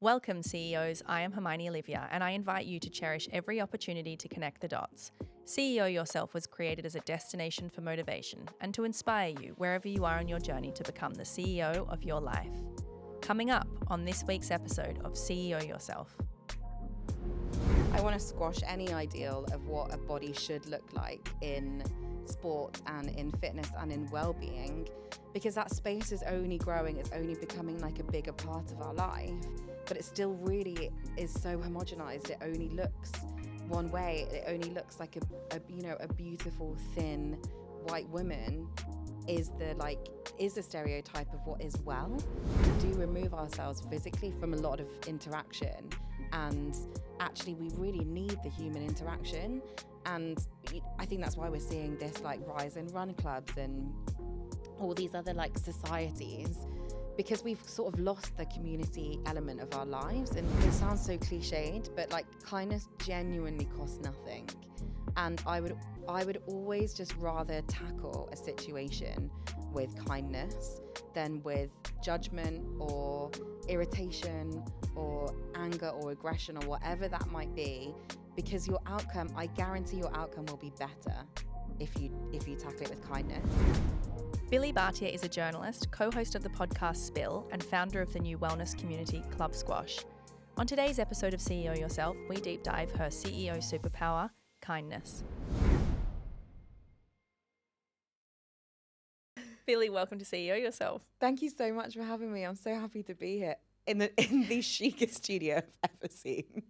Welcome, CEOs. I am Hermione Olivia, and I invite you to cherish every opportunity to connect the dots. CEO Yourself was created as a destination for motivation and to inspire you wherever you are on your journey to become the CEO of your life. Coming up on this week's episode of CEO Yourself. I want to squash any ideal of what a body should look like in sport and in fitness and in well-being, because that space is only growing, it's only becoming like a bigger part of our life, but it still really is so homogenized. It only looks one way. It only looks like a beautiful thin white woman is the stereotype of what is well. We do remove ourselves physically from a lot of interaction, and actually we really need the human interaction. And I think that's why we're seeing this like rise in run clubs and all these other like societies, because we've sort of lost the community element of our lives. And it sounds so cliched, but like kindness genuinely costs nothing. And I would always just rather tackle a situation with kindness than with judgment or irritation or anger or aggression or whatever that might be, because your outcome, I guarantee your outcome will be better if you tackle it with kindness. Billie Bhatia is a journalist, co-host of the podcast Spill, and founder of the new wellness community Club Squash. On today's episode of CEO Yourself, we deep dive her CEO superpower, kindness. Billie, welcome to CEO Yourself. Thank you so much for having me. I'm so happy to be here in the chicest studio I've ever seen.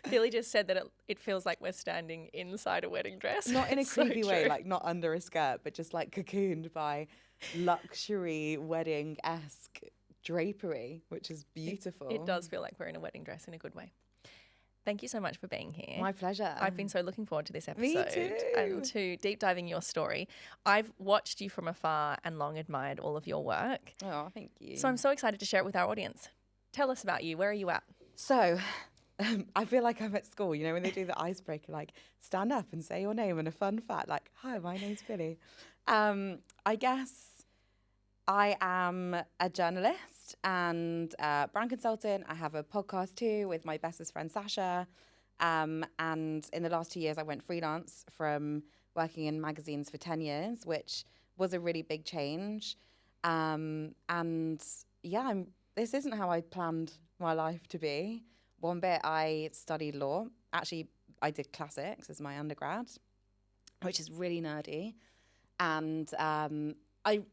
Billie just said that it feels like we're standing inside a wedding dress. Not in a creepy so way, true. like not under a skirt, but just like cocooned by luxury wedding-esque drapery, which is beautiful. It does feel like we're in a wedding dress in a good way. Thank you so much for being here. My pleasure. I've been so looking forward to this episode. Me too. And to deep diving your story. I've watched you from afar and long admired all of your work. Oh, thank you. So I'm so excited to share it with our audience. Tell us about you. Where are you at? So, I feel like I'm at school, you know, when they do the icebreaker, like stand up and say your name and a fun fact, like, hi, my name's Billie. I guess I am a journalist and brand consultant. I have a podcast too with my bestest friend, Sasha. And in the last 2 years, I went freelance from working in magazines for 10 years, which was a really big change. And yeah, this isn't how I planned my life to be. One bit, I studied law. Actually, I did classics as my undergrad, which is really nerdy. And I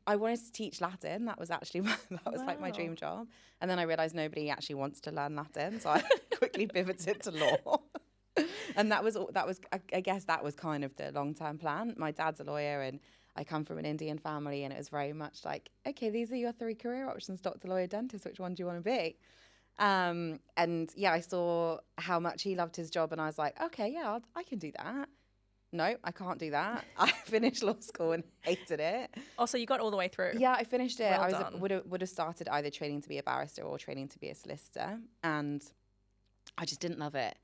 wanted to teach Latin. That was actually like my dream job. And then I realized nobody actually wants to learn Latin, so I quickly pivoted to law. And that was I guess that was kind of the long-term plan. My dad's a lawyer, and I come from an Indian family, and it was very much like, okay, these are your 3 career options: doctor, lawyer, dentist. Which one do you want to be? And yeah, I saw how much he loved his job, and I was like, okay, yeah, I can do that. No, I can't do that. I finished law school and hated it. Oh, so you got all the way through. Yeah, I finished it. Well I done. would have started either training to be a barrister or training to be a solicitor, and I just didn't love it.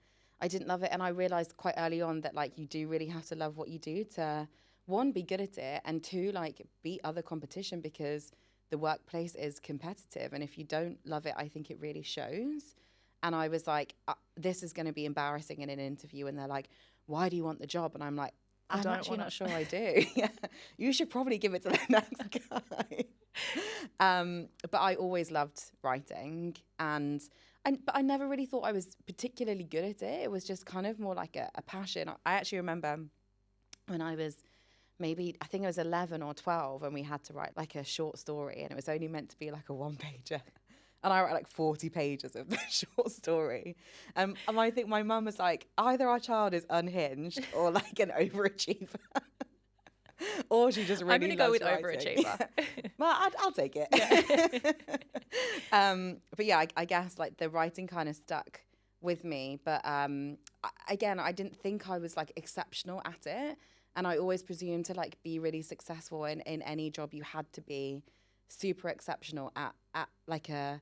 And I realized quite early on that like you do really have to love what you do to, 1, be good at it, and 2, like beat other competition, because the workplace is competitive, and if you don't love it, I think it really shows. And I was like, this is going to be embarrassing in an interview, and they're like, why do you want the job? And I'm like, I'm actually not sure I do. Yeah, you should probably give it to the next guy. But I always loved writing, but I never really thought I was particularly good at it. It was just kind of more like a passion. I actually remember when I was I think I was 11 or 12, and we had to write like a short story, and it was only meant to be like a 1-pager. And I wrote like 40 pages of the short story. And I think my mum was like, either our child is unhinged or like an overachiever. Or she just really I'm going to go with writing. overachiever. Yeah. Well, I'll take it. Yeah. But yeah, I guess like the writing kind of stuck with me. But again, I didn't think I was like exceptional at it. And I always presumed to like be really successful in any job, you had to be super exceptional at like a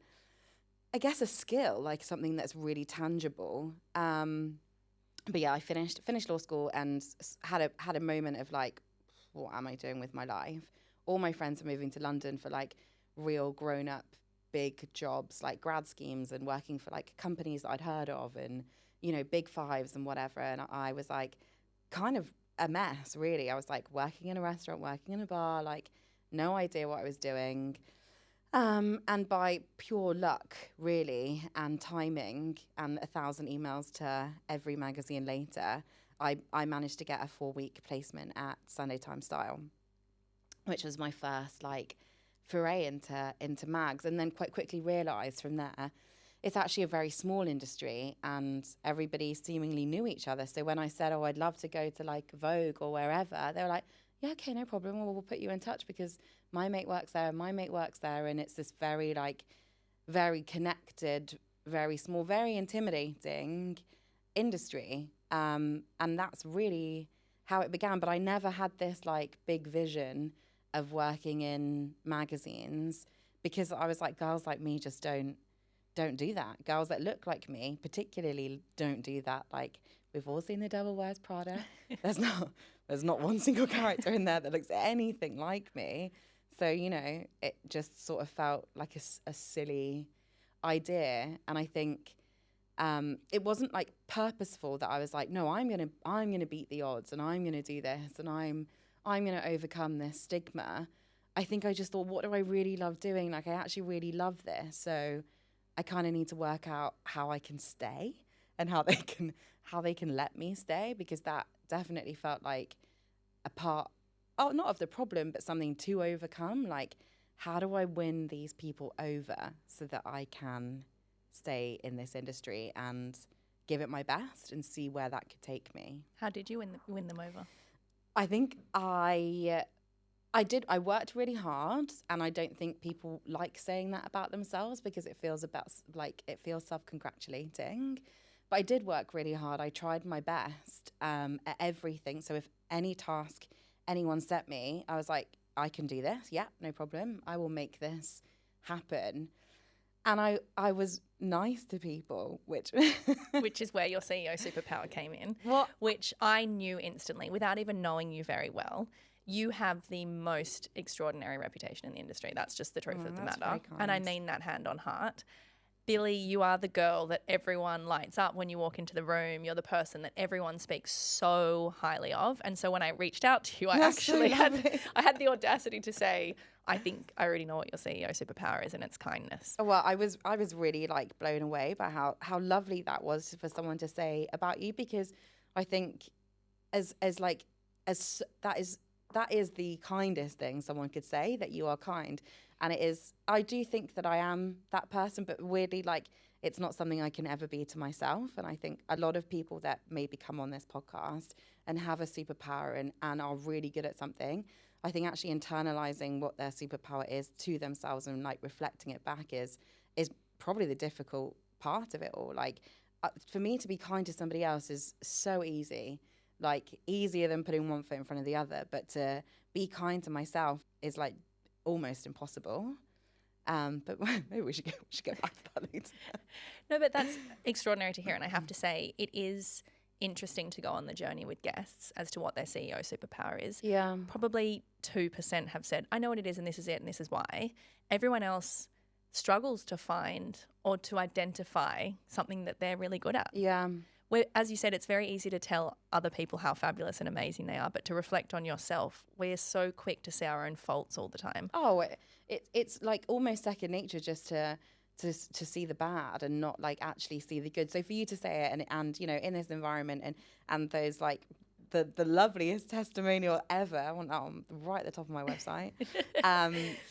skill, like something that's really tangible. But yeah, I finished law school and had a moment of like, what am I doing with my life? All my friends are moving to London for like real grown up big jobs, like grad schemes and working for like companies that I'd heard of and, you know, big fives and whatever. And I was like kind of a mess, really. I was like working in a restaurant, working in a bar, like no idea what I was doing. And by pure luck, really, and timing and 1,000 emails to every magazine later, I managed to get a 4-week placement at Sunday Times Style, which was my first like foray into mags, and then quite quickly realised from there it's actually a very small industry and everybody seemingly knew each other. So when I said, oh, I'd love to go to like Vogue or wherever, they were like, yeah, okay, no problem. Well, we'll put you in touch because my mate works there and my mate works there. And it's this very like, very connected, very small, very intimidating industry. And that's really how it began. But I never had this like big vision of working in magazines because I was like, girls like me just don't do that. Girls that look like me particularly don't do that. Like, we've all seen The Devil Wears Prada. There's not one single character in there that looks anything like me. So, you know, it just sort of felt like a silly idea. And I think it wasn't like purposeful that I was like, no, I'm gonna beat the odds and I'm gonna do this and I'm gonna overcome this stigma. I think I just thought, what do I really love doing? Like, I actually really love this. So I kind of need to work out how I can stay and how they can let me stay, because that definitely felt like a part, not of the problem, but something to overcome. Like, how do I win these people over so that I can stay in this industry and give it my best and see where that could take me? How did you win them over? I think I worked really hard, and I don't think people like saying that about themselves because it feels self-congratulating. But I did work really hard. I tried my best at everything. So if any task anyone set me, I was like, I can do this. Yeah, no problem. I will make this happen. And I was nice to people, which which is where your CEO superpower came in. What? Which I knew instantly without even knowing you very well. You have the most extraordinary reputation in the industry. That's just the truth of the matter. And I mean that hand on heart. Billie, you are the girl that everyone lights up when you walk into the room. You're the person that everyone speaks so highly of. And so when I reached out to you, I had the audacity to say, I think I already know what your CEO superpower is, and it's kindness. Well, I was really like blown away by how lovely that was for someone to say about you, because I think as that is the kindest thing someone could say, that you are kind. And it is, I do think that I am that person, but weirdly, like, it's not something I can ever be to myself. And I think a lot of people that maybe come on this podcast and have a superpower and are really good at something, I think actually internalizing what their superpower is to themselves and like reflecting it back is probably the difficult part of it all. Like, for me to be kind to somebody else is so easy, like easier than putting one foot in front of the other. But to be kind to myself is like almost impossible. But maybe we should get back to that later. No, but that's extraordinary to hear. And I have to say, it is interesting to go on the journey with guests as to what their CEO superpower is. Yeah. Probably 2% have said, I know what it is and this is it and this is why. Everyone else struggles to find or to identify something that they're really good at. Yeah. Where, as you said, it's very easy to tell other people how fabulous and amazing they are, but to reflect on yourself, we're so quick to see our own faults all the time. Oh, it's like almost second nature just to see the bad and not like actually see the good. So for you to say it and you know, in this environment and those like the loveliest testimonial ever, I want that on right at the top of my website,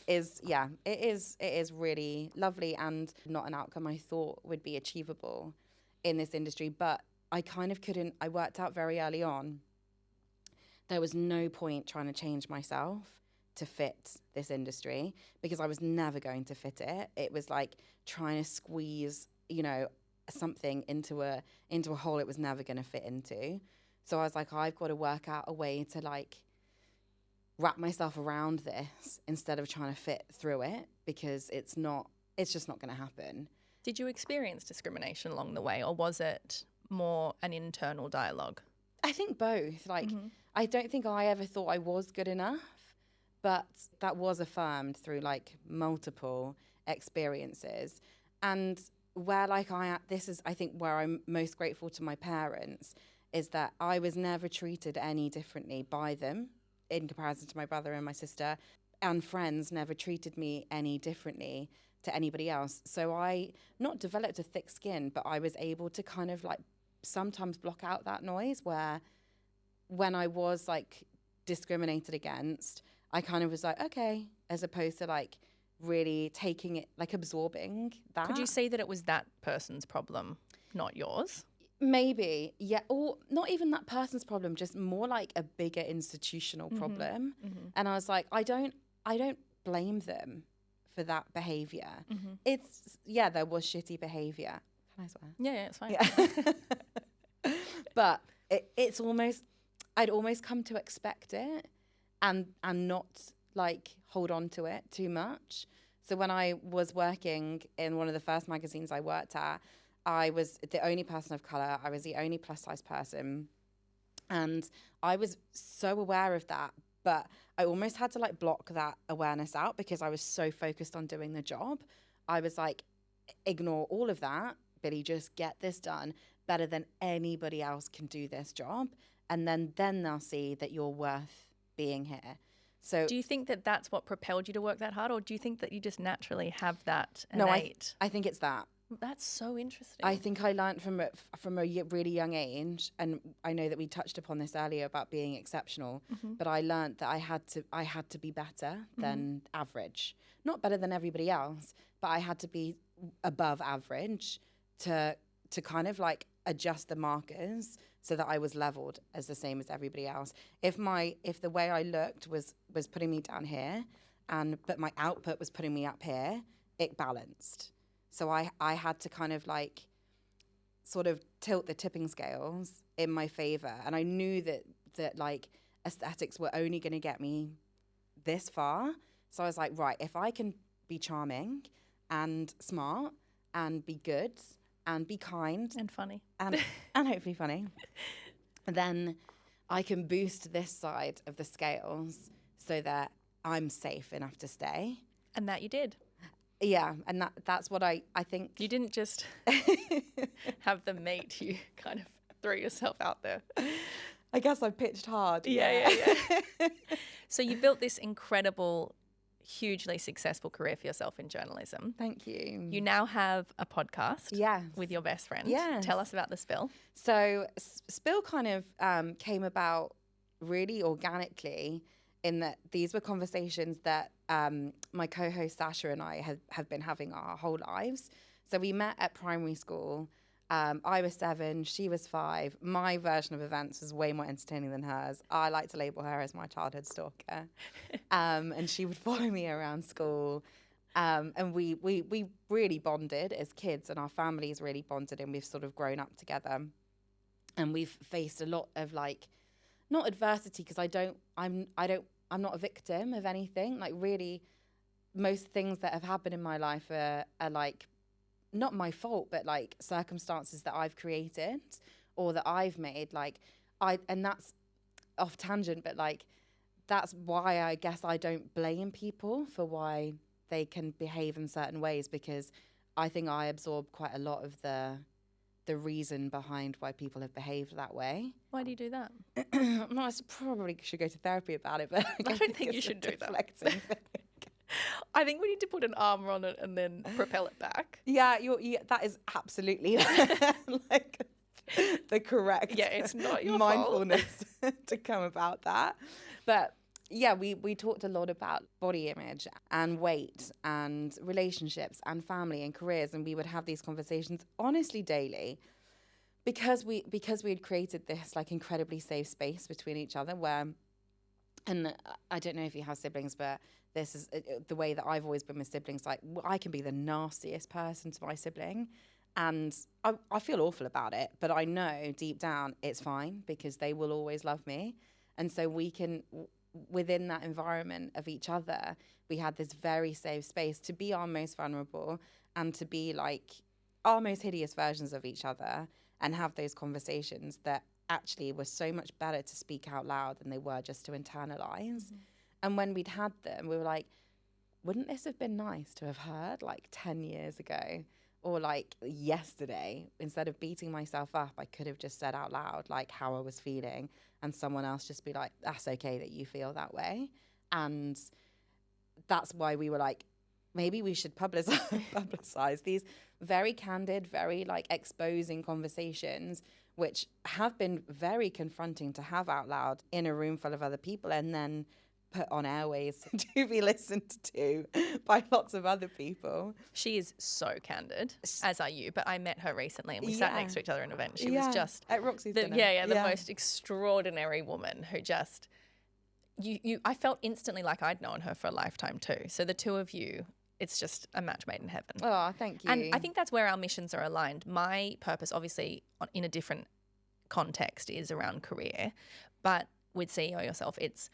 it is really lovely and not an outcome I thought would be achievable in this industry. But I kind of couldn't, I worked out very early on, there was no point trying to change myself to fit this industry because I was never going to fit it. It was like trying to squeeze, you know, something into a hole it was never going to fit into. So I was like, I've got to work out a way to like wrap myself around this instead of trying to fit through it, because it's just not going to happen. Did you experience discrimination along the way, or was it more an internal dialogue? I think both. Like, I don't think I ever thought I was good enough, but that was affirmed through like multiple experiences. And where like this is, I think, where I'm most grateful to my parents, is that I was never treated any differently by them in comparison to my brother and my sister, and friends never treated me any differently to anybody else. So I not developed a thick skin, but I was able to kind of like sometimes block out that noise, where when I was like discriminated against, I kind of was like, okay, as opposed to like really taking it, like absorbing that. Could you see that it was that person's problem, not yours? Maybe, yeah, or not even that person's problem, just more like a bigger institutional problem. And I was like, I don't blame them for that behavior. It's, yeah, there was shitty behavior. Can I swear? Yeah, it's fine. Yeah. But it's almost, I'd almost come to expect it and not like hold on to it too much. So when I was working in one of the first magazines I worked at, I was the only person of colour. I was the only plus size person. And I was so aware of that, but I almost had to like block that awareness out because I was so focused on doing the job. I was like, ignore all of that, Billie, just get this done better than anybody else can do this job. And then they'll see that you're worth being here. So do you think that that's what propelled you to work that hard, or do you think that you just naturally have that innate? No, I think it's that. That's so interesting. I think I learned from a really young age, and I know that we touched upon this earlier about being exceptional, but I learned that I had to be better than average. Not better than everybody else, but I had to be above average to kind of like adjust the markers so that I was leveled as the same as everybody else. If the way I looked was putting me down here, but my output was putting me up here, it balanced. So I had to kind of like sort of tilt the tipping scales in my favor. And I knew that like aesthetics were only going to get me this far. So I was like, right, if I can be charming and smart and be good and be kind and funny and hopefully funny, then I can boost this side of the scales so that I'm safe enough to stay. And that you did. Yeah, and that's what I think. You didn't just have the meat, you kind of threw yourself out there. I guess I pitched hard. Yeah. So you built this incredible, hugely successful career for yourself in journalism. Thank you. You now have a podcast with your best friend. Yes. Tell us about the Spill. So Spill kind of came about really organically, in that these were conversations that my co-host Sasha and I have been having our whole lives. So we met at primary school. I was 7, she was 5. My version of events was way more entertaining than hers. I like to label her as my childhood stalker. And she would follow me around school. And we really bonded as kids, and our families really bonded, and we've sort of grown up together. And we've faced a lot of like, not adversity, because I'm not a victim of anything. Like really, most things that have happened in my life are like, not my fault, but like circumstances that I've created or that I've made. Like and that's off tangent, but like, that's why I guess I don't blame people for why they can behave in certain ways, because I think I absorb quite a lot of the reason behind why people have behaved that way. Why do you do that? No, I probably should go to therapy about it, but I don't think you should do that. I think we need to put an armor on it and then propel it back. Yeah, that is absolutely like the correct it's not your mindfulness to come about that. But yeah, we talked a lot about body image and weight and relationships and family and careers, and we would have these conversations honestly daily, because we had created this like incredibly safe space between each other where, and I don't know if you have siblings, but this is the way that I've always been with siblings. Like, I can be the nastiest person to my sibling, and I feel awful about it, but I know deep down it's fine because they will always love me. And so we can, within that environment of each other, we had this very safe space to be our most vulnerable and to be like our most hideous versions of each other, and have those conversations that actually were so much better to speak out loud than they were just to internalize. And when we'd had them, we were like, wouldn't this have been nice to have heard like 10 years ago or like yesterday? Instead of beating myself up, I could have just said out loud like how I was feeling, and someone else just be like, that's okay that you feel that way. And that's why we were like, maybe we should publicize these very candid, very like exposing conversations, which have been very confronting to have out loud in a room full of other people, and then put on airways to be listened to by lots of other people. She is so candid, as are you, but I met her recently and we sat next to each other at an event. She was just at Roxy's dinner. The most extraordinary woman who just I felt instantly like I'd known her for a lifetime too. So the two of you, it's just a match made in heaven. Oh, thank you. And I think that's where our missions are aligned. My purpose, obviously, in a different context, is around career, but with CEO Yourself, it's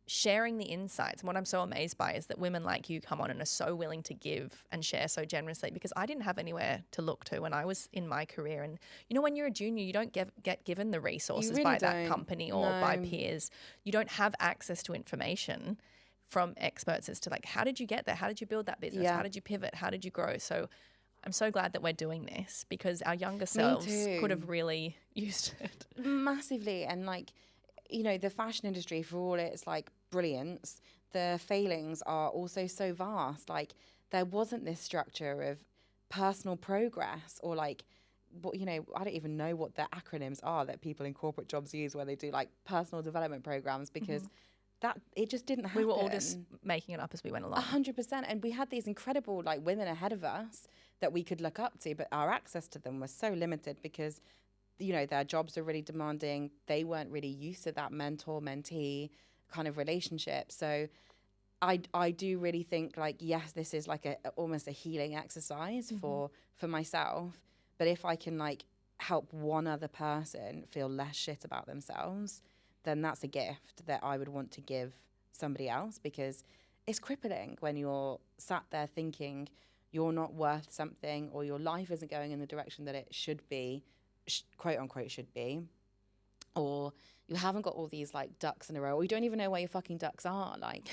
sharing the insights. And what I'm so amazed by is that women like you come on and are so willing to give and share so generously, because I didn't have anywhere to look to when I was in my career. And, you know, when you're a junior, you don't get given the resources really by don't. that company or by peers. You don't have access to information from experts as to like, how did you get there? How did you build that business? How did you pivot? How did you grow? So I'm so glad that we're doing this, because our younger selves could have really used it. Massively. And like, you know, the fashion industry, for all its like brilliance, the failings are also so vast. Like, there wasn't this structure of personal progress, or like, what, you know, I don't even know what the acronyms are that people in corporate jobs use where they do like personal development programs, because that it just didn't happen. We were all just making it up as we went along. 100%. And we had these incredible like women ahead of us that we could look up to, but our access to them was so limited because, you know, their jobs are really demanding. They weren't really used to that mentor-mentee kind of relationship. So I do really think like, yes, this is like almost a healing exercise for myself. But if I can like help one other person feel less shit about themselves, then that's a gift that I would want to give somebody else, because it's crippling when you're sat there thinking you're not worth something, or your life isn't going in the direction that it should be, quote unquote should be, or you haven't got all these like ducks in a row, or you don't even know where your fucking ducks are. Like,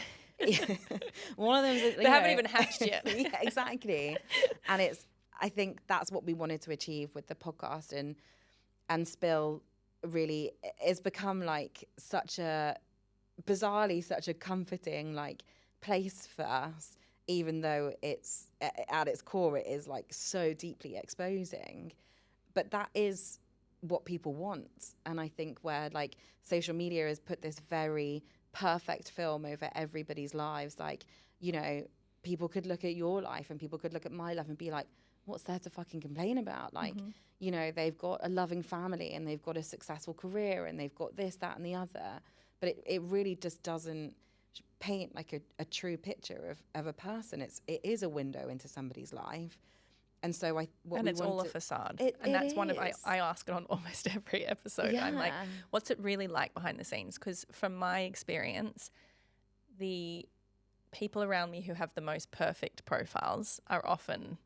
one of them is, they haven't even hatched yet. Yeah, exactly. And I think that's what we wanted to achieve with the podcast, and Spill really it's become like bizarrely such a comforting like place for us, even though it's at its core it is like so deeply exposing. But that is what people want. And I think where like social media has put this very perfect film over everybody's lives, like, you know, people could look at your life and people could look at my life and be like, what's there to fucking complain about? Like, you know, they've got a loving family and they've got a successful career and they've got this, that, and the other. But it really just doesn't paint like a true picture of a person. It is a window into somebody's life. And so it's all a facade. And that's one of, I ask it on almost every episode. Yeah. I'm like, what's it really like behind the scenes? Because from my experience, the people around me who have the most perfect profiles are often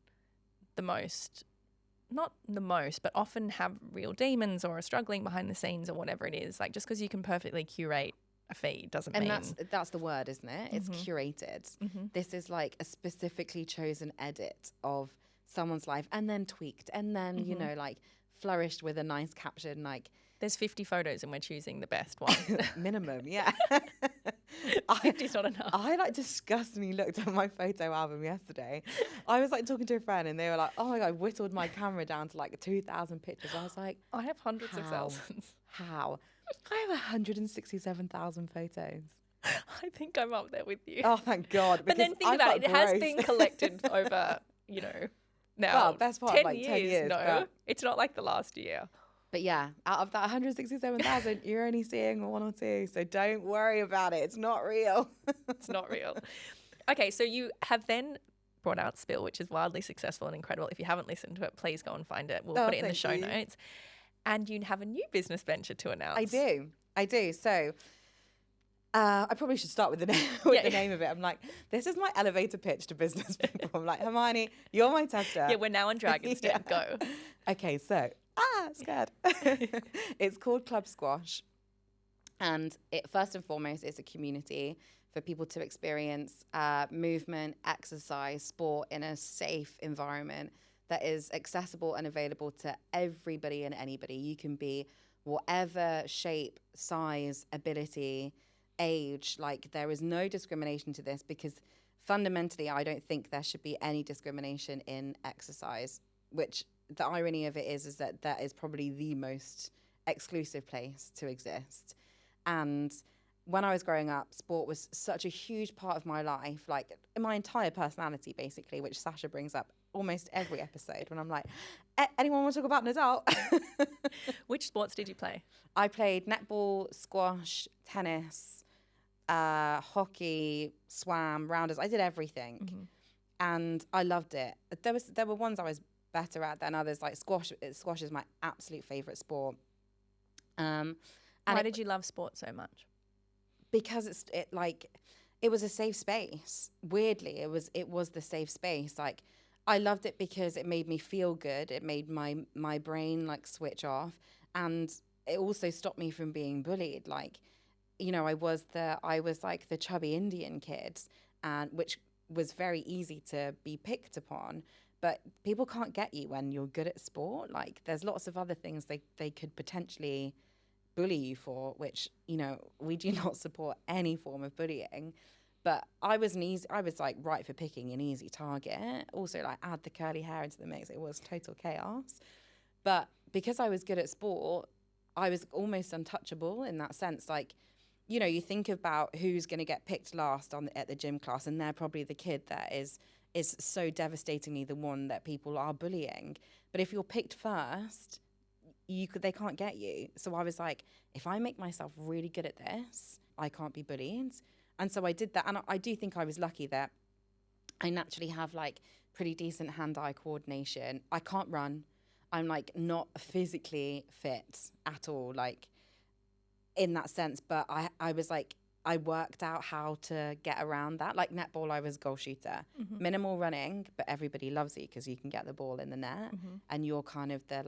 not the most, but often have real demons or are struggling behind the scenes or whatever it is. Like, just because you can perfectly curate a feed doesn't mean... And that's the word, isn't it? It's curated. This is like a specifically chosen edit of someone's life, and then tweaked, and then, you know, like flourished with a nice caption, like... There's 50 photos and we're choosing the best one. Minimum, yeah. 50's not enough. I like disgustingly looked at my photo album yesterday. I was like talking to a friend and they were like, oh my God, I whittled my camera down to like 2,000 pictures. I was like... I have hundreds of thousands. How? I have 167,000 photos. I think I'm up there with you. Oh, thank God. But then think about it. It has been collected over, you know, now well, best part 10 like years. 10 years. No, it's not like the last year. But yeah, out of that 167,000, you're only seeing one or two. So don't worry about it. It's not real. It's not real. Okay, so you have then brought out Spill, which is wildly successful and incredible. If you haven't listened to it, please go and find it. We'll put it in the show notes. And you have a new business venture to announce. I do. So I probably should start with the name of it. I'm like, this is my elevator pitch to business people. I'm like, Hermione, you're my tester. Yeah, we're now on Dragon's Den. Go. Okay, so... scared. It's called Club Squash. And it first and foremost is a community for people to experience movement, exercise, sport in a safe environment that is accessible and available to everybody and anybody. You can be whatever shape, size, ability, age. Like, there is no discrimination to this, because fundamentally, I don't think there should be any discrimination in exercise, which the irony of it is that that is probably the most exclusive place to exist. And when I was growing up, sport was such a huge part of my life, like my entire personality, basically, which Sasha brings up almost every episode when I'm like, anyone want to talk about an adult? Which sports did you play? I played netball, squash, tennis, hockey, swam, rounders. I did everything. Mm-hmm. And I loved it. There were ones I was better at than others. Like squash is my absolute favorite sport. And Why did you love sport so much? Because it was a safe space. Weirdly, it was the safe space. Like, I loved it because it made me feel good. It made my brain like switch off, and it also stopped me from being bullied. Like, you know, I was like the chubby Indian kid, and which was very easy to be picked upon. But people can't get you when you're good at sport. Like, there's lots of other things they could potentially bully you for, which, you know, we do not support any form of bullying. But I was like right for picking an easy target. Also, like, add the curly hair into the mix, it was total chaos. But because I was good at sport, I was almost untouchable in that sense. Like, you know, you think about who's going to get picked last at the gym class, and they're probably the kid that is so devastatingly the one that people are bullying. But if you're picked first, they can't get you. So I was like, if I make myself really good at this, I can't be bullied. And so I did that. And I do think I was lucky that I naturally have like pretty decent hand-eye coordination. I can't run. I'm like not physically fit at all, like in that sense. But I was like, I worked out how to get around that. Like netball, I was goal shooter. Mm-hmm. Minimal running, but everybody loves you because you can get the ball in the net. Mm-hmm. And you're kind of the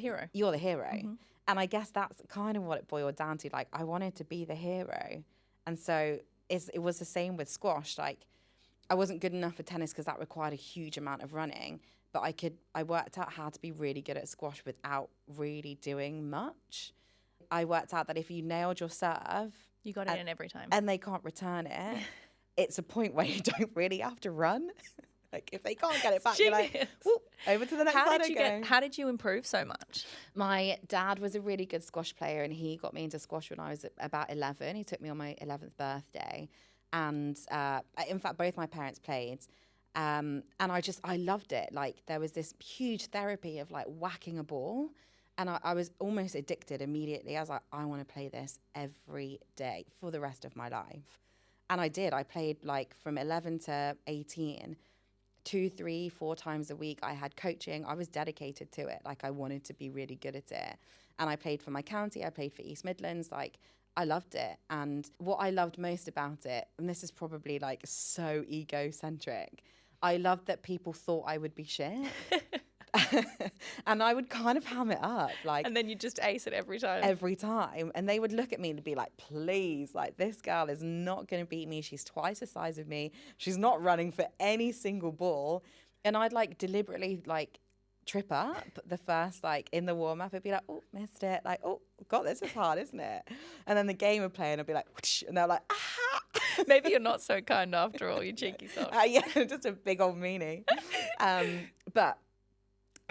hero. You're the hero. Mm-hmm. And I guess that's kind of what it boiled down to. Like, I wanted to be the hero. And so it was the same with squash. Like, I wasn't good enough for tennis because that required a huge amount of running. But I worked out how to be really good at squash without really doing much. I worked out that if you nailed your serve, you got it in every time. And they can't return it, it's a point where you don't really have to run. Like, if they can't get it back, you're like, over to the next side. How did you improve so much? My dad was a really good squash player, and he got me into squash when I was about 11. He took me on my 11th birthday. And in fact, both my parents played. And I loved it. Like, there was this huge therapy of like whacking a ball. And I was almost addicted immediately. I was like, I want to play this every day for the rest of my life. And I did. I played like from 11 to 18, 2, 3, 4 times a week. I had coaching. I was dedicated to it. Like, I wanted to be really good at it. And I played for my county. I played for East Midlands. Like, I loved it. And what I loved most about it, and this is probably like so egocentric, I loved that people thought I would be shit. And I would kind of ham it up, like, and then you just ace it every time. And they would look at me and be like, please, like, this girl is not going to beat me. She's twice the size of me. She's not running for any single ball. And I'd like deliberately like trip up the first, like, in the warm up. I'd be like, oh, missed it. Like, oh God, this is hard, isn't it? And then the game would play and I'd be like, whoosh, and they're like, ah. Maybe you're not so kind after all, you cheeky sock. Yeah, just a big old meanie. But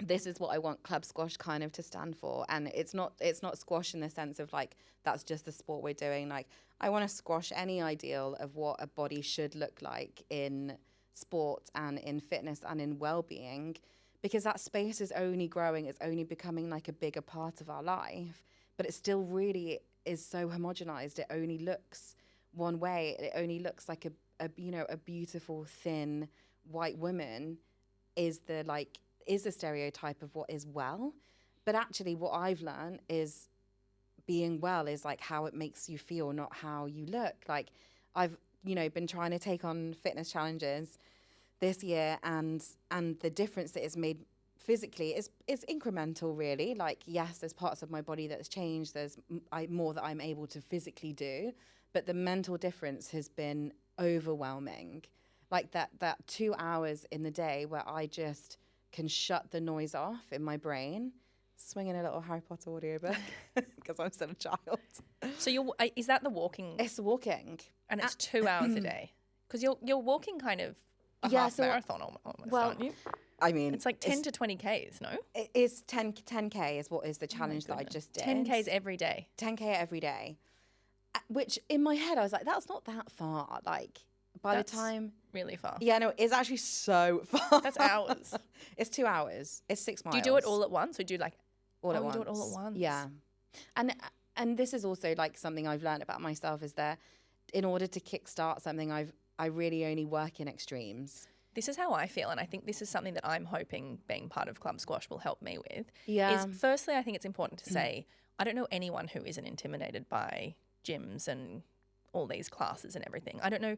this is what I want club squash kind of to stand for. And it's not squash in the sense of like, that's just the sport we're doing. Like, I want to squash any ideal of what a body should look like in sport and in fitness and in well-being, because that space is only growing. It's only becoming like a bigger part of our life, but it still really is so homogenized. It only looks one way. It only looks like a beautiful, thin white woman is the stereotype of what is well. But actually what I've learned is being well is like how it makes you feel, not how you look. Like, I've, been trying to take on fitness challenges this year, and the difference that it's made physically is incremental, really. Like, yes, there's parts of my body that's changed. There's more that I'm able to physically do. but the mental difference has been overwhelming. Like that 2 hours in the day where I just can shut the noise off in my brain, swinging a little Harry Potter audiobook because I'm still a child. So is that the walking? It's walking. And it's 2 hours a day? Because you're walking kind of a half marathon almost, aren't you? I mean, it's like 10 to 20 Ks, no? It is 10K is what is the challenge that I just did. 10 Ks every day. 10K every day. Which in my head, I was like, that's not that far. Like, by the time... really far. Yeah, no, it's actually so far. That's hours. It's 2 hours. It's 6 miles. Do you do it all at once, or do you like... all at once? You do it all at once? Yeah. And this is also like something I've learned about myself is that in order to kickstart something, I really only work in extremes. This is how I feel, and I think this is something that I'm hoping being part of Club Squash will help me with. Yeah. Is firstly, I think it's important to say, I don't know anyone who isn't intimidated by gyms and all these classes and everything. I don't know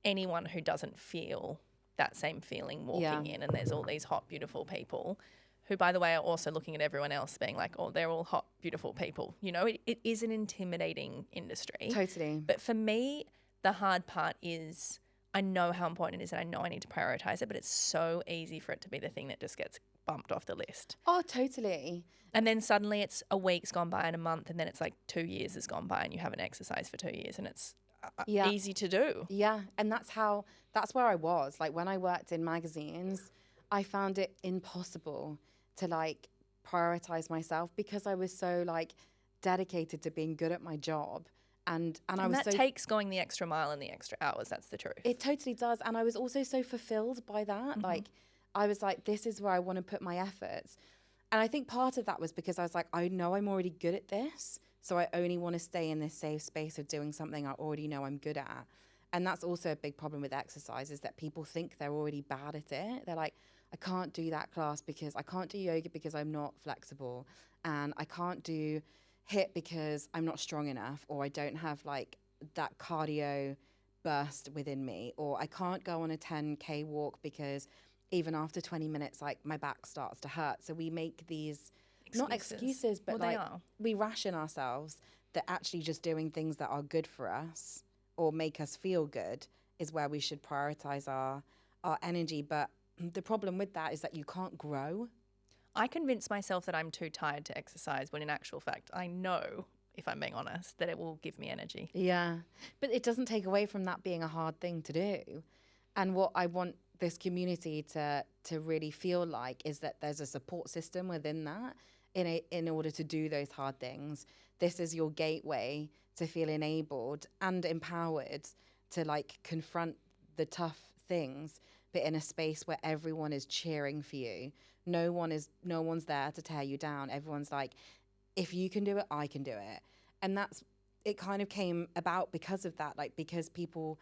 anyone who doesn't feel that same feeling walking in, and there's all these hot, beautiful people who, by the way, are also looking at everyone else being like, oh, they're all hot, beautiful people. You know, it is an intimidating industry. Totally. But for me, the hard part is I know how important it is and I know I need to prioritize it, but it's so easy for it to be the thing that just gets bumped off the list. Oh, totally. And then suddenly it's a week's gone by and a month, and then it's like 2 years has gone by and you haven't exercised for 2 years, and it's easy to do. Yeah. And that's where I was. Like when I worked in magazines, I found it impossible to like prioritize myself because I was so like dedicated to being good at my job. And I was that takes going the extra mile and the extra hours. That's the truth. It totally does. And I was also so fulfilled by that. Mm-hmm. Like I was like, this is where I want to put my efforts. And I think part of that was because I was like, I know I'm already good at this. So I only want to stay in this safe space of doing something I already know I'm good at. And that's also a big problem with exercise is that people think they're already bad at it. They're like, I can't do that class because I can't do yoga because I'm not flexible. And I can't do HIIT because I'm not strong enough, or I don't have like that cardio burst within me, or I can't go on a 10K walk because even after 20 minutes, like my back starts to hurt. So we make these, not excuses, but like we ration ourselves that actually just doing things that are good for us or make us feel good is where we should prioritize our energy. But the problem with that is that you can't grow. I convince myself that I'm too tired to exercise when in actual fact I know, if I'm being honest, that it will give me energy. Yeah, but it doesn't take away from that being a hard thing to do. And what I want this community to really feel like is that there's a support system within that in order to do those hard things. This is your gateway to feel enabled and empowered to like confront the tough things, but in a space where everyone is cheering for you. No one's there to tear you down. Everyone's like, if you can do it, I can do it. And it kind of came about because of that, like because people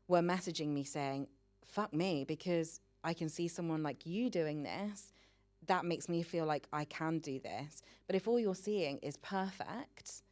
were messaging me saying, fuck me, because I can see someone like you doing this. That makes me feel like I can do this. But if all you're seeing is perfect,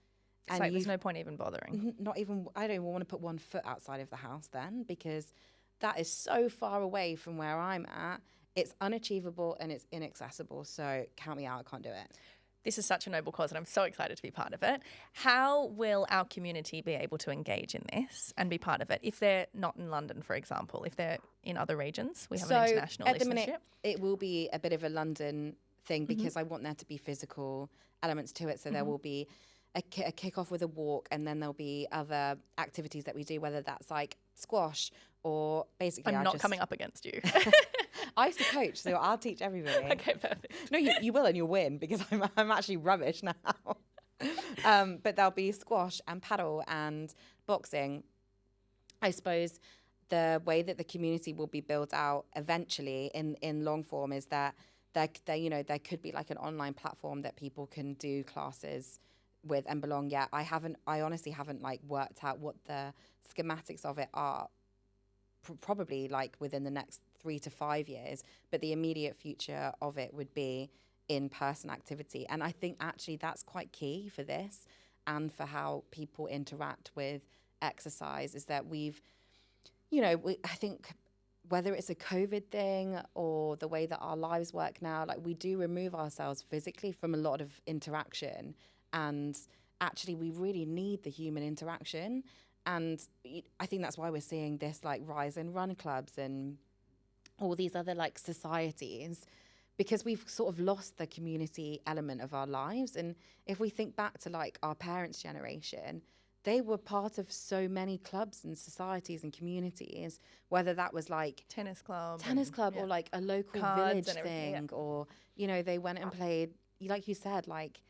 it's like there's no point even bothering. I don't even want to put one foot outside of the house then, because that is so far away from where I'm at. It's unachievable and it's inaccessible. So count me out. I can't do it. This is such a noble cause and I'm so excited to be part of it. How will our community be able to engage in this and be part of it if they're not in London, for example, if they're in other regions? We have an international listenership. At the minute, it will be a bit of a London thing because I want there to be physical elements to it. So there will be a kick-off with a walk, and then there'll be other activities that we do, whether that's like squash or basically... I'm not coming up against you. I used to coach, so I'll teach everybody. Okay, perfect. No, you will and you'll win because I'm actually rubbish now. But there'll be squash and paddle and boxing. I suppose the way that the community will be built out eventually in long form is that there could be like an online platform that people can do classes with and belong. Yeah, I honestly haven't like worked out what the schematics of it are. Probably like within the next 3 to 5 years, but the immediate future of it would be in-person activity. And I think actually that's quite key for this and for how people interact with exercise is that I think whether it's a COVID thing or the way that our lives work now, like we do remove ourselves physically from a lot of interaction, and actually we really need the human interaction. And I think that's why we're seeing this like rise in run clubs and all these other like societies, because we've sort of lost the community element of our lives. And if we think back to like our parents' generation, they were part of so many clubs and societies and communities, whether that was like tennis club or like a local village thing, or, you know, they went and played, like you said, like,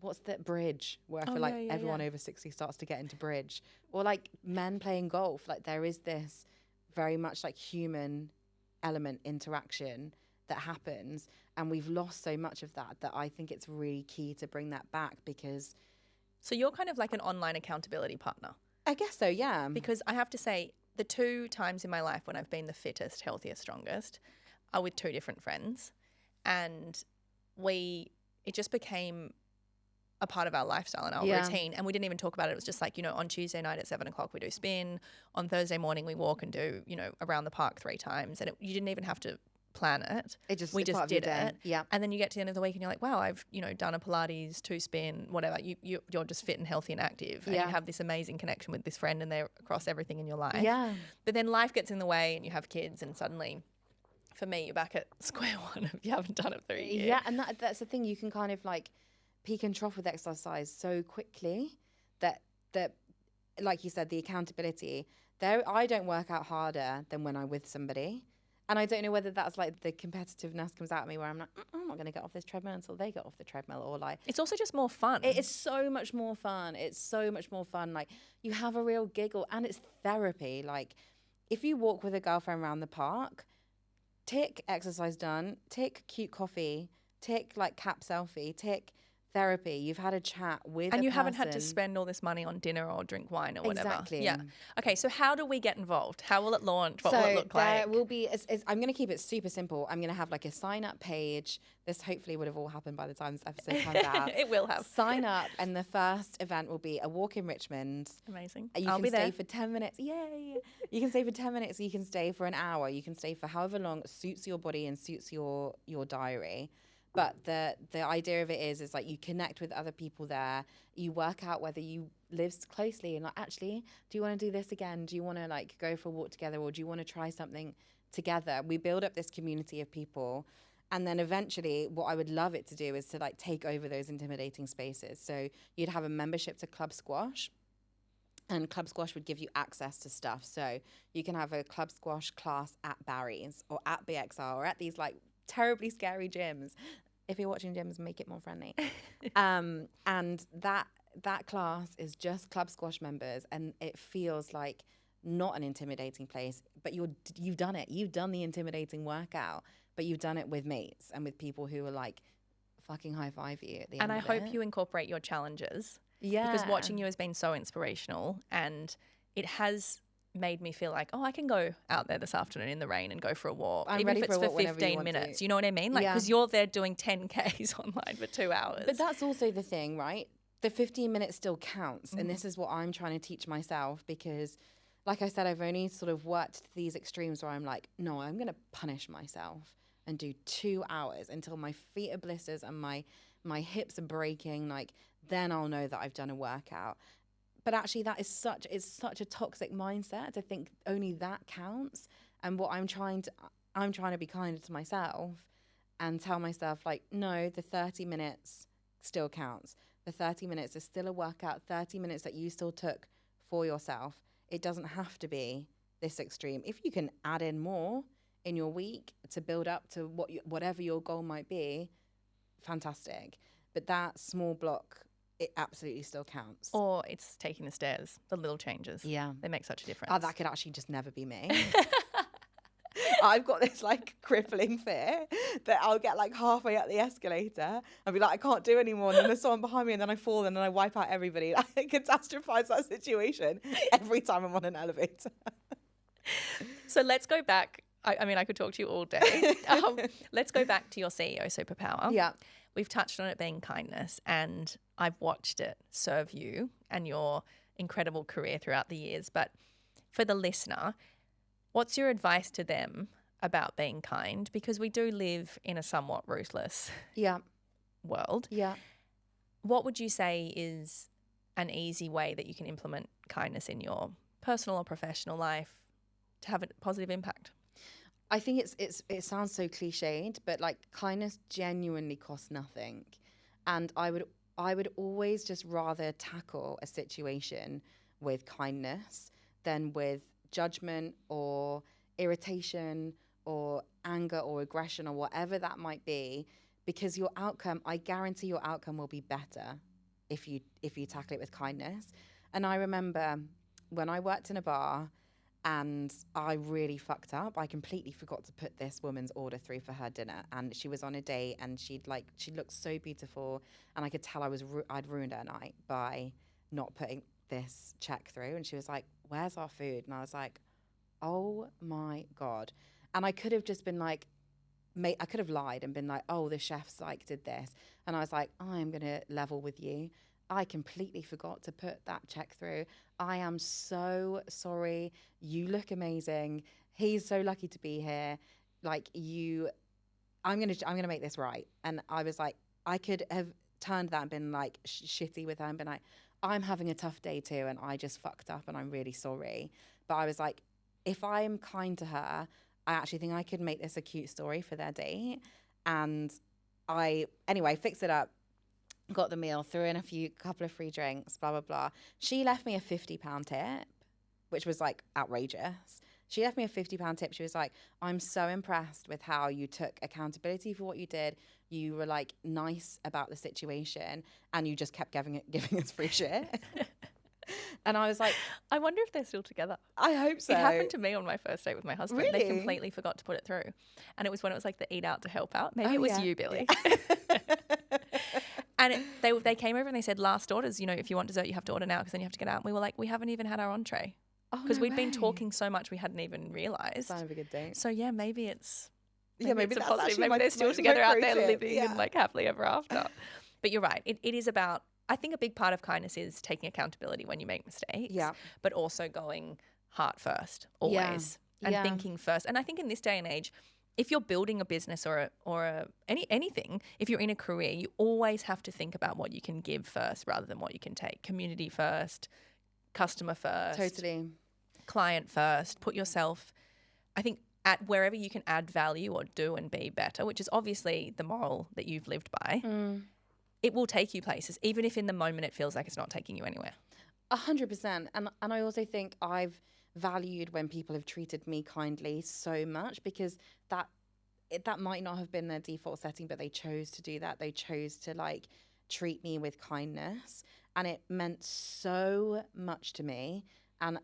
what's that bridge where I feel like everyone over 60 starts to get into bridge, or like men playing golf. Like there is this very much like human element interaction that happens, and we've lost so much of that I think it's really key to bring that back. Because so you're kind of like an online accountability partner. I guess so, yeah. Because I have to say, the 2 times in my life when I've been the fittest, healthiest, strongest are with 2 different friends, and it just became a part of our lifestyle and our routine, and we didn't even talk about it. It was just like, you know, on Tuesday night at 7:00 we do spin, on Thursday morning we walk and do, you know, around the park 3 times, and you didn't even have to plan it. We just did it. Yeah. And then you get to the end of the week and you're like, wow, I've, you know, done a Pilates, 2 spin, whatever. You're just fit and healthy and active, and you have this amazing connection with this friend, and they're across everything in your life. Yeah. But then life gets in the way and you have kids, and suddenly, for me, you're back at square one if you haven't done it for a year. Yeah, and that's the thing. You can kind of like peak and trough with exercise so quickly that like you said, the accountability there. I don't work out harder than when I'm with somebody, and I don't know whether that's like the competitiveness comes out of me where I'm like, I'm not going to get off this treadmill until they get off the treadmill, or like it's also just more fun. It is so much more fun. It's so much more fun. Like you have a real giggle, and it's therapy. Like if you walk with a girlfriend around the park, tick exercise done, tick cute coffee, tick like cap selfie, tick therapy. You've had a chat with and a you person. haven't had to spend all this money on dinner or drink wine or whatever. Exactly. Yeah. Okay, so how do we get involved? How will it launch? What will it look like? There will be, I'm going to keep it super simple. I'm going to have like a sign up page. This hopefully would have all happened by the time this episode comes out. It will have. Sign up, and the first event will be a walk in Richmond. Amazing. You I'll can be stay there for 10 minutes. Yay. You can stay for 10 minutes. You can stay for an hour. You can stay for however long suits your body and suits your diary. But the idea of it is like you connect with other people there. You work out whether you live closely, and like, actually, do you want to do this again? Do you want to like go for a walk together, or do you want to try something together? We build up this community of people, and then eventually what I would love it to do is to like take over those intimidating spaces. So you'd have a membership to Club Squash, and Club Squash would give you access to stuff. So you can have a Club Squash class at Barry's or at BXR or at these like terribly scary gyms. If you're watching gyms, make it more friendly. And that class is just Club Squash members, and it feels like not an intimidating place, but you've done it. You've done the intimidating workout, but you've done it with mates and with people who are like fucking high five you at the end. And I of hope it. you incorporate your challenges. Yeah. Because watching you has been so inspirational, and it has made me feel like, oh, I can go out there this afternoon in the rain and go for a walk. I'm even ready if it's for a for walk whenever you 15 want minutes. to. You know what I mean? Like, because you're there doing 10Ks online for 2 hours. But that's also the thing, right? The 15 minutes still counts. And this is what I'm trying to teach myself, because like I said, I've only sort of worked to these extremes where I'm like, no, I'm going to punish myself and do 2 hours until my feet are blisters and my hips are breaking. Like, then I'll know that I've done a workout. But actually that is such a toxic mindset to think only that counts. And what I'm trying to be kinder to myself and tell myself, like, no, the 30 minutes still counts. The 30 minutes is still a workout, 30 minutes that you still took for yourself. It doesn't have to be this extreme. If you can add in more in your week to build up to whatever your goal might be, fantastic. But that small block, it absolutely still counts. Or it's taking the stairs, the little changes. Yeah. They make such a difference. Oh, that could actually just never be me. I've got this like crippling fear that I'll get like halfway up the escalator and be like, I can't do anymore. And then there's someone behind me, and then I fall, and then I wipe out everybody. I catastrophize that situation every time I'm on an elevator. So let's go back. I mean, I could talk to you all day. Let's go back to your CEO superpower. Yeah. We've touched on it being kindness, and I've watched it serve you and your incredible career throughout the years. But for the listener, what's your advice to them about being kind? Because we do live in a somewhat ruthless world. Yeah. What would you say is an easy way that you can implement kindness in your personal or professional life, to have a positive impact? I think it sounds so cliched, but like kindness genuinely costs nothing. And I would always just rather tackle a situation with kindness than with judgment or irritation or anger or aggression or whatever that might be, because your outcome, I guarantee your outcome will be better if you tackle it with kindness. And I remember when I worked in a bar and I really fucked up. I completely forgot to put this woman's order through for her dinner, and she was on a date, and she looked so beautiful, and I could tell I'd ruined her night by not putting this check through. And she was like, "Where's our food?" And I was like, "Oh my God!" And I could have just been like, I could have lied and been like, "Oh, the chef's like did this," and I was like, "I'm gonna level with you. I completely forgot to put that check through. I am so sorry. You look amazing. He's so lucky to be here. Like I'm gonna make this right." And I was like, I could have turned that and been like shitty with her and been like, "I'm having a tough day too, and I just fucked up, and I'm really sorry." But I was like, if I'm kind to her, I actually think I could make this a cute story for their date. And anyway, fixed it up. Got the meal, threw in couple of free drinks, blah, blah, blah. She left me a £50 tip, which was like outrageous. She left me a £50 tip. She was like, "I'm so impressed with how you took accountability for what you did. You were like nice about the situation, and you just kept giving us free shit." And I was like, I wonder if they're still together. I hope so. It happened to me on my first date with my husband. Really? They completely forgot to put it through. And it was when it was like the eat out to help out. Maybe it was you, Billy. Yeah. And they came over and they said, "Last orders, if you want dessert, you have to order now because then you have to get out." And we were like, "We haven't even had our entree." Because we'd been talking so much we hadn't even realised. Sign of a good date. So yeah, maybe it's maybe it's a that's positive. Maybe they're still together out there living and like happily ever after. But you're right. It is about, I think a big part of kindness is taking accountability when you make mistakes. Yeah. But also going heart first always and thinking first. And I think in this day and age, if you're building a business or anything, if you're in a career, you always have to think about what you can give first rather than what you can take. Community first, customer first. Totally. Client first. Put yourself, I think, at wherever you can add value or do and be better, which is obviously the moral that you've lived by. It will take you places, even if in the moment it feels like it's not taking you anywhere. 100%. And I also think I've valued when people have treated me kindly so much, because that might not have been their default setting, but they chose to do that. They chose to like treat me with kindness, and it meant so much to me. And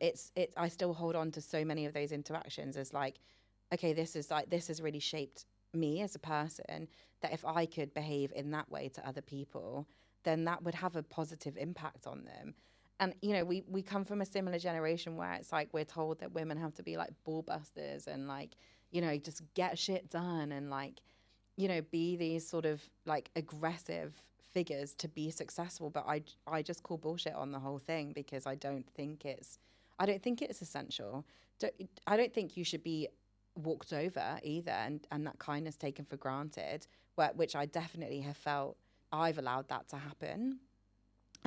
I still hold on to so many of those interactions as like, okay, this has really shaped me as a person, that if I could behave in that way to other people, then that would have a positive impact on them. And, we come from a similar generation where it's like we're told that women have to be like ball busters and like, just get shit done and like, be these sort of like aggressive figures to be successful. But I just call bullshit on the whole thing, because I don't think it's essential. I don't think you should be walked over either, and that kindness taken for granted, which I definitely have felt I've allowed that to happen.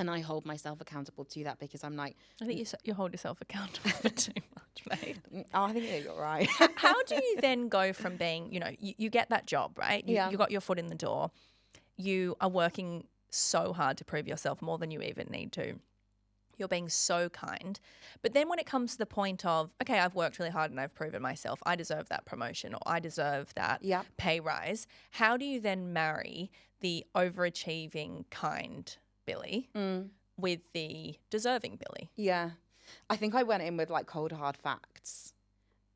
And I hold myself accountable to that, because I'm like, I think you hold yourself accountable for too much, mate. Oh, I think you're right. How do you then go from being, you get that job, right? You got your foot in the door. You are working so hard to prove yourself more than you even need to. You're being so kind. But then when it comes to the point of, okay, I've worked really hard and I've proven myself, I deserve that promotion or I deserve that pay rise. How do you then marry the overachieving kind Billy with the deserving Billy? Yeah. I think I went in with like cold hard facts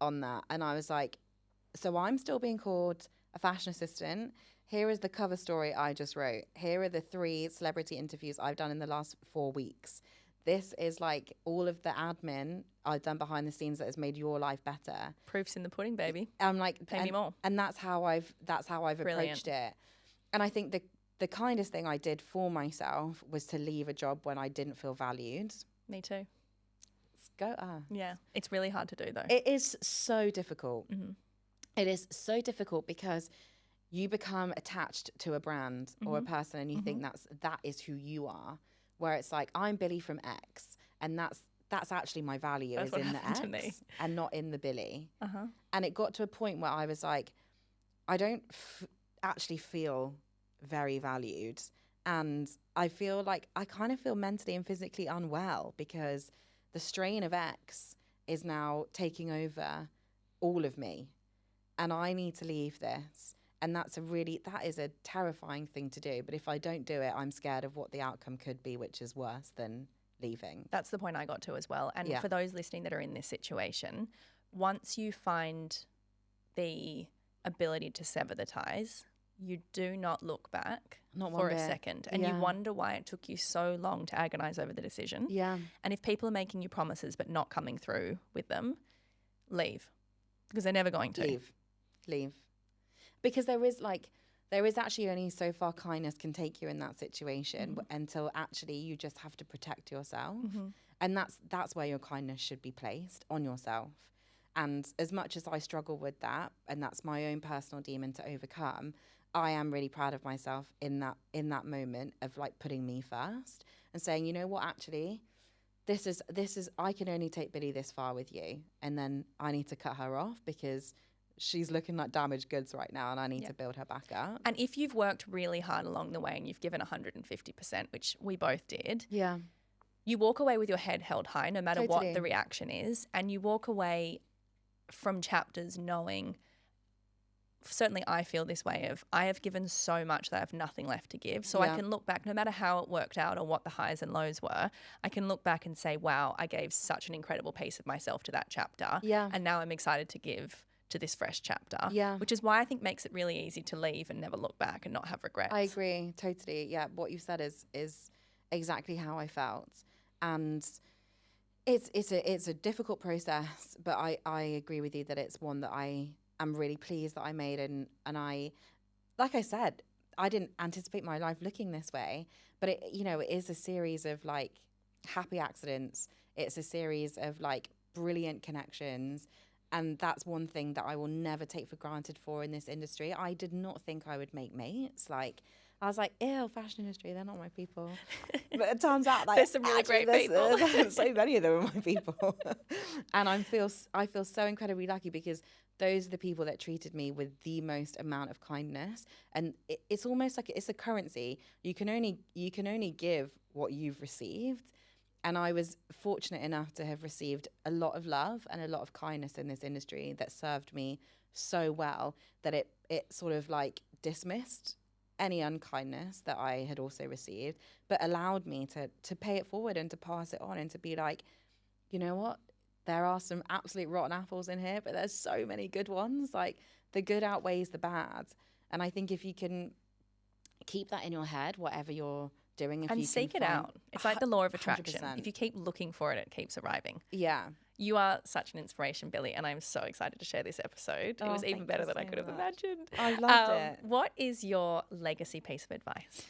on that. And I was like, so I'm still being called a fashion assistant. Here is the cover story I just wrote. Here are the 3 celebrity interviews I've done in the last 4 weeks. This is like all of the admin I've done behind the scenes that has made your life better. Proof's in the pudding, baby. I'm like, pay me more. And that's how I've approached it. And I think the kindest thing I did for myself was to leave a job when I didn't feel valued. Me too. Let's go. Yeah, it's really hard to do though. It is so difficult. Mm-hmm. It is so difficult because you become attached to a brand or a person, and you think that is who you are. Where it's like, I'm Billy from X, and that's actually my value, That's is what in the happened to me. X and not in the Billie. Uh-huh. And it got to a point where I was like, I don't actually feel very valued. And I feel like I kind of feel mentally and physically unwell because the strain of X is now taking over all of me. And I need to leave this. And that is a terrifying thing to do. But if I don't do it, I'm scared of what the outcome could be, which is worse than leaving. That's the point I got to as well. And for those listening that are in this situation, once you find the ability to sever the ties, you do not look back for a second. And you wonder why it took you so long to agonize over the decision. Yeah. And if people are making you promises but not coming through with them, leave. Because they're never going to. Leave. Because there is actually only so far kindness can take you in that situation until actually you just have to protect yourself. And that's where your kindness should be placed, on yourself. And as much as I struggle with that, and that's my own personal demon to overcome, I am really proud of myself in that moment of like putting me first and saying, you know what, actually, this is I can only take Billie this far with you, and then I need to cut her off because she's looking like damaged goods right now, and I need to build her back up. And if you've worked really hard along the way and you've given 150%, which we both did, you walk away with your head held high no matter what the reaction is, and you walk away from chapters knowing, certainly I feel this way, of I have given so much that I have nothing left to give. So I can look back, no matter how it worked out or what the highs and lows were, I can look back and say, wow, I gave such an incredible piece of myself to that chapter. And now I'm excited to give to this fresh chapter, which is why I think makes it really easy to leave and never look back and not have regrets. I agree, totally. Yeah, what you said is exactly how I felt. And it's a difficult process, but I agree with you that it's one that I'm really pleased that I made, and I, like I said, I didn't anticipate my life looking this way, but it is a series of like happy accidents. It's a series of like brilliant connections, and that's one thing that I will never take for granted in this industry. I did not think I would make mates. Like, I was like, ew, fashion industry, they're not my people. But it turns out like there's some really great people. So many of them are my people. And I feel so incredibly lucky because those are the people that treated me with the most amount of kindness. And it's almost like it's a currency. You can only give what you've received. And I was fortunate enough to have received a lot of love and a lot of kindness in this industry that served me so well that it sort of like dismissed any unkindness that I had also received, but allowed me to pay it forward and to pass it on and to be like, you know what? There are some absolute rotten apples in here, but there's so many good ones. Like, the good outweighs the bad. And I think if you can keep that in your head, whatever you're doing, and seek it out. It's like the law of attraction. 100%. If you keep looking for it, it keeps arriving. Yeah. You are such an inspiration, Billie, and I'm so excited to share this episode. It was even better than I could have imagined. I loved it. What is your legacy piece of advice?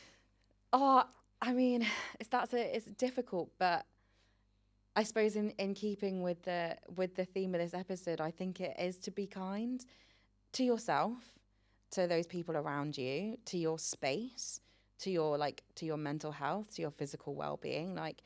Oh, I mean, it's difficult, but I suppose in keeping with the theme of this episode, I think it is to be kind to yourself, to those people around you, to your space, to your mental health, to your physical well-being. Like,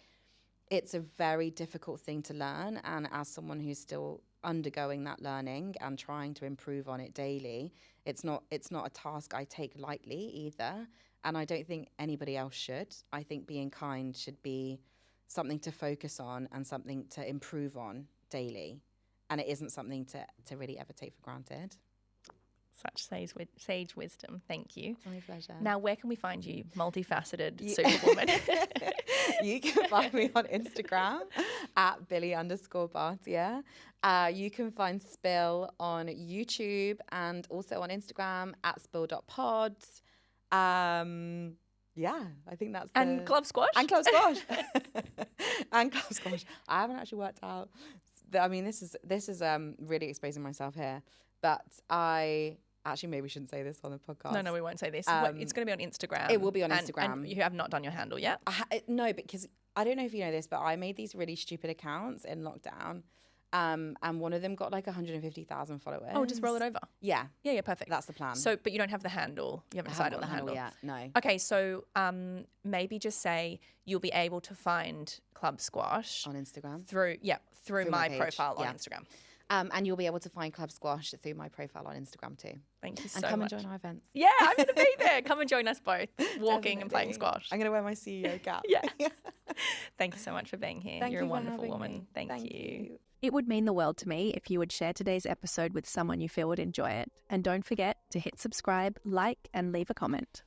it's a very difficult thing to learn, and as someone who's still undergoing that learning and trying to improve on it daily, it's not a task I take lightly either, and I don't think anybody else should. I think being kind should be something to focus on and something to improve on daily, and it isn't something to really ever take for granted. Such sage wisdom. Thank you. My pleasure. Now, where can we find you, multifaceted superwoman? You can find me on Instagram at Billie_Bhatia. You can find Spill on YouTube and also on Instagram at spill.pods. Yeah, I think that's And Club Squash? And Club Squash. And Club Squash. I haven't actually worked out. I mean, this is really exposing myself here. But I actually maybe shouldn't say this on the podcast. No, we won't say this. It's going to be on Instagram. It will be on Instagram. And you have not done your handle yet? No, because I don't know if you know this, but I made these really stupid accounts in lockdown. And one of them got like 150,000 followers. Oh, just roll it over. Yeah. Yeah, perfect. That's the plan. So, but you don't have the handle. You haven't decided on the handle yet. No. Okay, so maybe just say you'll be able to find Club Squash On Instagram. through my page, profile on yeah. Instagram. And you'll be able to find Club Squash through my profile on Instagram too. Thank you so And come much. and join our events. Yeah, I'm going to be there. Come and join us both, walking and playing Definitely. squash. I'm going to wear my CEO cap. Yeah. Thank you so much for being here. Thank You're you a for wonderful having woman. me. Thank you. It would mean the world to me if you would share today's episode with someone you feel would enjoy it. And don't forget to hit subscribe, like, and leave a comment.